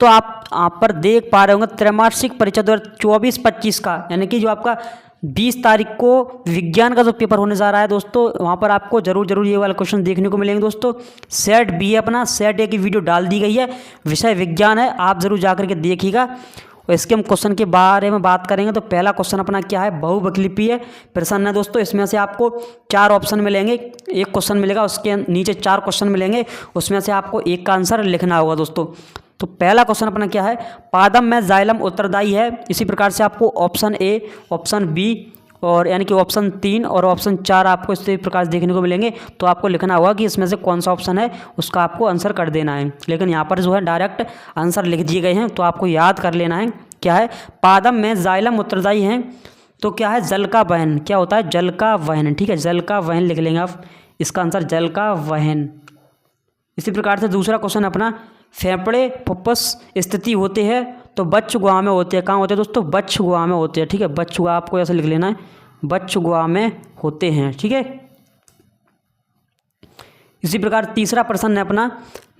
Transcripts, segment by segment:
तो आप पर देख पा रहे होंगे त्रैमासिक परीक्षा 2024-25 का, यानी कि जो आपका 20 तारीख को विज्ञान का जो पेपर होने जा रहा है दोस्तों, वहाँ पर आपको जरूर ये वाला क्वेश्चन देखने को मिलेंगे दोस्तों। सेट बी है अपना, सेट ए की वीडियो डाल दी गई है, विषय विज्ञान है, आप जरूर जाकर के देखिएगा। और इसके हम क्वेश्चन के बारे में बात करेंगे। तो पहला क्वेश्चन अपना क्या है, बहुविकल्पीय प्रश्न है दोस्तों। इसमें से आपको 4 ऑप्शन मिलेंगे, एक क्वेश्चन मिलेगा, उसके नीचे 4 क्वेश्चन मिलेंगे, उसमें से आपको एक का आंसर लिखना होगा दोस्तों। तो पहला क्वेश्चन अपना क्या है, पादम में जाइलम उत्तरदायी है। इसी प्रकार से आपको ऑप्शन ए, ऑप्शन बी और यानी कि ऑप्शन 3 और ऑप्शन 4 आपको इसी प्रकार से देखने को मिलेंगे। तो आपको लिखना होगा कि इसमें से कौन सा ऑप्शन है, उसका आपको आंसर कर देना है। लेकिन यहाँ पर जो है डायरेक्ट आंसर लिख दिए गए हैं, तो आपको याद कर लेना है क्या है, पादम में जाइलम उत्तरदायी हैं। तो क्या है, जल का वहन, क्या होता है, जल का वहन, ठीक है, जल का वहन लिख लेंगे आप, इसका आंसर जल का वहन। इसी प्रकार से दूसरा क्वेश्चन अपना, फेफड़े फुफ्फुस स्थिति होते हैं तो बच्च गुहा में होते हैं। कहाँ होते हैं दोस्तों, बच्च गुहा में होते हैं, ठीक है, बच्च गुहा आपको ऐसे लिख लेना है, बच्च गुहा में होते हैं, ठीक है। इसी प्रकार तीसरा प्रश्न है अपना,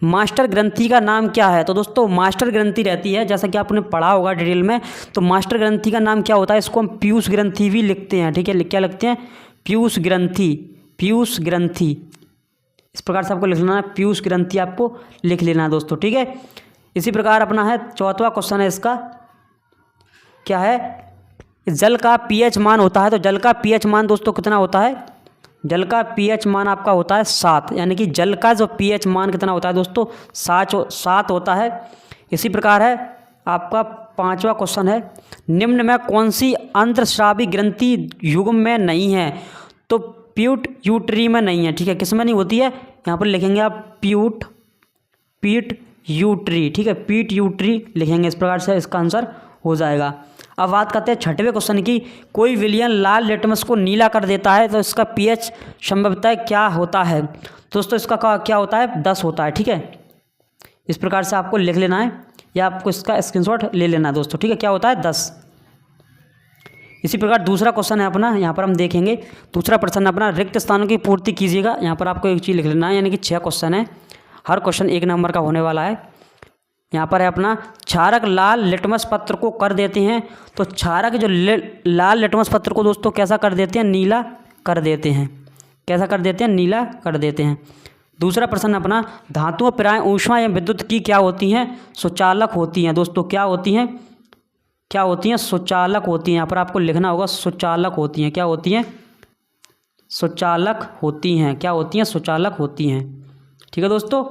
मास्टर ग्रंथि का नाम क्या है। तो दोस्तों मास्टर ग्रंथि रहती है, जैसा कि आपने पढ़ा होगा डिटेल में, तो मास्टर ग्रंथि का नाम क्या होता है, इसको हम पीयूष ग्रंथि भी लिखते हैं, ठीक है, क्या लिखते हैं, पीयूष ग्रंथि, पीयूष ग्रंथि, इस प्रकार से आपको लिख लेना है, पीयूष ग्रंथि आपको लिख लेना है दोस्तों, ठीक है। इसी प्रकार अपना है चौथा क्वेश्चन है इसका, क्या है, जल का पीएच मान होता है। तो जल का पीएच मान दोस्तों कितना होता है, जल का पीएच मान आपका होता है 7, यानी कि जल का जो पीएच मान कितना होता है दोस्तों, 7 होता है। इसी प्रकार है आपका पांचवा क्वेश्चन है, निम्न में कौन सी अंतःस्रावी ग्रंथि युग्म में नहीं है। तो पिट्यूटरी में नहीं है, ठीक है, किस में नहीं होती है, यहाँ पर लिखेंगे आप पिट्यूटरी, ठीक है, पिट्यूटरी लिखेंगे, इस प्रकार से इसका आंसर हो जाएगा। अब बात करते हैं छठवें क्वेश्चन की, कोई विलयन लाल लिटमस को नीला कर देता है तो इसका पीएच संभवतः क्या होता है। दोस्तों इसका क्या होता है, 10 होता है, ठीक है, इस प्रकार से आपको लिख लेना है या आपको इसका स्क्रीनशॉट ले लेना है दोस्तों, ठीक है, क्या होता है 10। इसी प्रकार दूसरा क्वेश्चन है अपना, यहाँ पर हम देखेंगे दूसरा प्रश्न अपना, रिक्त स्थानों की पूर्ति कीजिएगा। यहाँ पर आपको एक चीज़ लिख लेना है, यानी कि 6 क्वेश्चन है, हर क्वेश्चन 1 नंबर का होने वाला है। यहाँ पर है अपना, क्षारक लाल लिटमस पत्र को कर देते हैं। तो क्षारक जो लाल लिटमस पत्र को दोस्तों कैसा कर देते हैं, नीला कर देते हैं, कैसा कर देते हैं, नीला कर देते हैं। दूसरा प्रश्न अपना, धातुओं प्राय ऊष्मा या विद्युत की क्या होती हैं, सुचालक होती हैं। दोस्तों क्या होती हैं, क्या होती हैं, सुचालक होती हैं। यहाँ पर आपको लिखना होगा सुचालक होती हैं, क्या होती हैं, सुचालक होती हैं, क्या होती हैं, सुचालक होती हैं, ठीक है दोस्तों।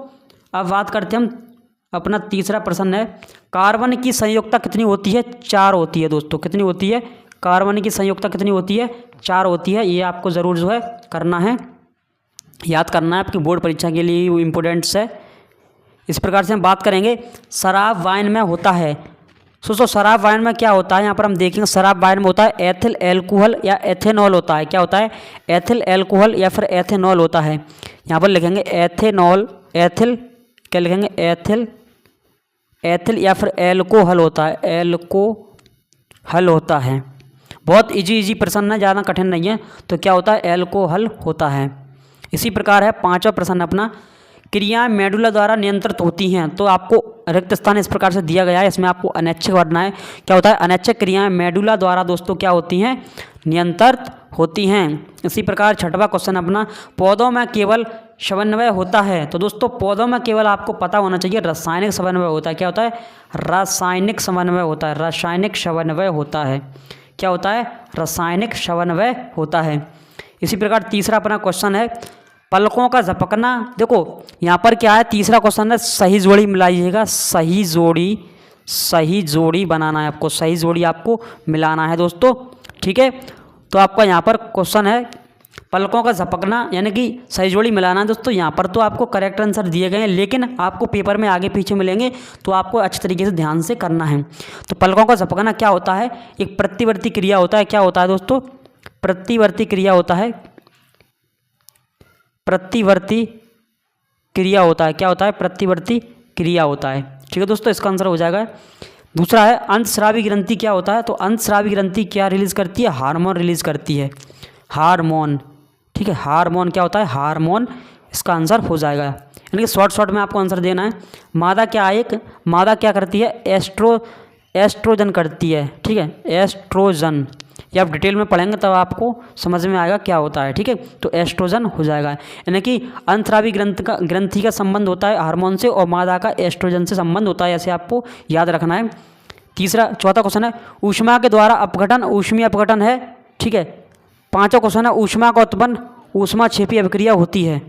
अब बात करते हैं हम अपना तीसरा प्रश्न है, कार्बन की संयुक्ता कितनी होती है, 4 होती है दोस्तों, कितनी होती है, कार्बन की संयुक्ता कितनी होती है, 4 होती है। ये आपको ज़रूर जो है करना है, याद करना है, आपकी बोर्ड परीक्षा के लिए वो इम्पोर्टेंट्स है। इस प्रकार से हम बात करेंगे, शराब वाइन में होता है। दोस्तों शराब वाइन में क्या होता है, यहाँ पर हम देखेंगे, शराब वाइन में होता है एथिल एल्कोहल या एथेनॉल होता है, क्या होता है, एथिल एल्कोहल या फिर एथेनॉल होता है। यहाँ पर लिखेंगे एथेनॉल, एथिल, क्या लिखेंगे, एथिल या फिर एल्कोहल होता है, एल्कोहल होता है। बहुत इजी प्रश्न है, ज़्यादा कठिन नहीं है। तो क्या होता है, एल्कोहल होता है। इसी प्रकार है पांचवा प्रश्न अपना, क्रियाएं मेडुला द्वारा नियंत्रित होती हैं। तो आपको रिक्त स्थान इस प्रकार से दिया गया है, इसमें आपको अनैच्छिक भरना है। क्या होता है, अनैच्छिक क्रियाएं मेडुला द्वारा दोस्तों क्या होती हैं, नियंत्रित होती हैं। इसी प्रकार छठवां क्वेश्चन अपना, पौधों में केवल समन्वय होता है। तो दोस्तों पौधों में केवल आपको पता होना चाहिए रासायनिक समन्वय होता है। क्या होता है, रासायनिक समन्वय होता है, रासायनिक समन्वय होता है, क्या होता है, रासायनिक समन्वय होता है। इसी प्रकार तीसरा अपना क्वेश्चन है, पलकों का झपकना। देखो यहाँ पर क्या है, तीसरा क्वेश्चन है, सही जोड़ी मिलाइएगा, सही जोड़ी बनाना है आपको, सही जोड़ी आपको मिलाना है दोस्तों, ठीक है। तो आपका यहाँ पर क्वेश्चन है, पलकों का झपकना यानी कि सही जोड़ी मिलाना है दोस्तों। यहाँ पर तो आपको करेक्ट आंसर दिए गए हैं, लेकिन आपको पेपर में आगे पीछे मिलेंगे, तो आपको अच्छे तरीके से ध्यान से करना है। तो पलकों का झपकना क्या होता है, एक प्रतिवर्ती क्रिया होता है। क्या होता है दोस्तों, प्रतिवर्ती क्रिया होता है, प्रतिवर्ती क्रिया होता है। क्या होता है, प्रतिवर्ती क्रिया होता है, ठीक है दोस्तों, इसका आंसर हो जाएगा। दूसरा है, अंतःस्रावी ग्रंथि क्या होता है। तो अंतःस्रावी ग्रंथि क्या रिलीज करती है, हार्मोन रिलीज करती है, हार्मोन, ठीक है, हार्मोन क्या होता है, हार्मोन, इसका आंसर हो जाएगा। यानी कि शॉर्ट में आपको आंसर देना है। मादा क्या करती है, एस्ट्रोजन करती है, ठीक है, एस्ट्रोजन। ये आप डिटेल में पढ़ेंगे तब आपको समझ में आएगा क्या होता है, ठीक है। तो एस्ट्रोजन हो जाएगा, यानी कि अंतरावी ग्रंथि का संबंध होता है हार्मोन से और मादा का एस्ट्रोजन से संबंध होता है, ऐसे आपको याद रखना है। चौथा क्वेश्चन है ऊष्मा के द्वारा अपघटन ऊष्मीय अपघटन है, ठीक है। पांचवा क्वेश्चन है ऊष्मा का उत्पन्न ऊष्माक्षेपी अभिक्रिया होती है।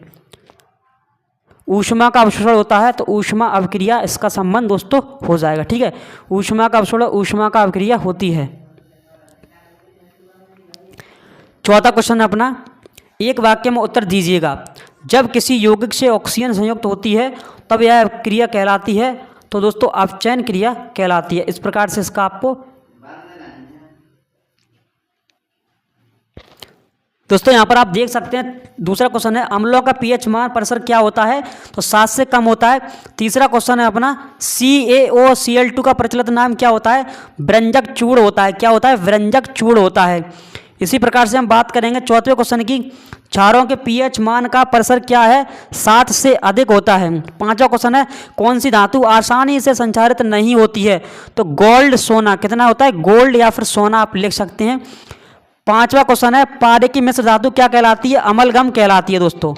ऊष्मा का अवशोषण होता है तो ऊष्मा अभिक्रिया, इसका संबंध दोस्तों हो जाएगा, ठीक है। ऊष्मा का अवशोषण ऊष्मा का अभिक्रिया होती है। चौथा क्वेश्चन है अपना, एक वाक्य में उत्तर दीजिएगा। जब किसी यौगिक से ऑक्सीजन संयुक्त होती है तब यह क्रिया कहलाती है, तो दोस्तों अपचयन क्रिया कहलाती है। इस प्रकार से इसका आपको दोस्तों यहाँ पर आप देख सकते हैं। दूसरा क्वेश्चन है अम्लों का पीएच मान परिसर क्या होता है, तो 7 से कम होता है। तीसरा क्वेश्चन है अपना CaOCl2 का प्रचलित नाम क्या होता है, व्यंजक चूर्ण होता है। क्या होता है, व्यंजक चूर्ण होता है। इसी प्रकार से हम बात करेंगे चौथे क्वेश्चन की, क्षारों के पीएच मान का परिसर क्या है, 60 से अधिक होता है। पांचवा क्वेश्चन है कौन सी धातु आसानी से संचारित नहीं होती है, तो गोल्ड सोना। कितना होता है, गोल्ड या फिर सोना आप लिख सकते हैं। पांचवा क्वेश्चन है पारे की मिश्र धातु क्या कहलाती है, अमलगम कहलाती है दोस्तों।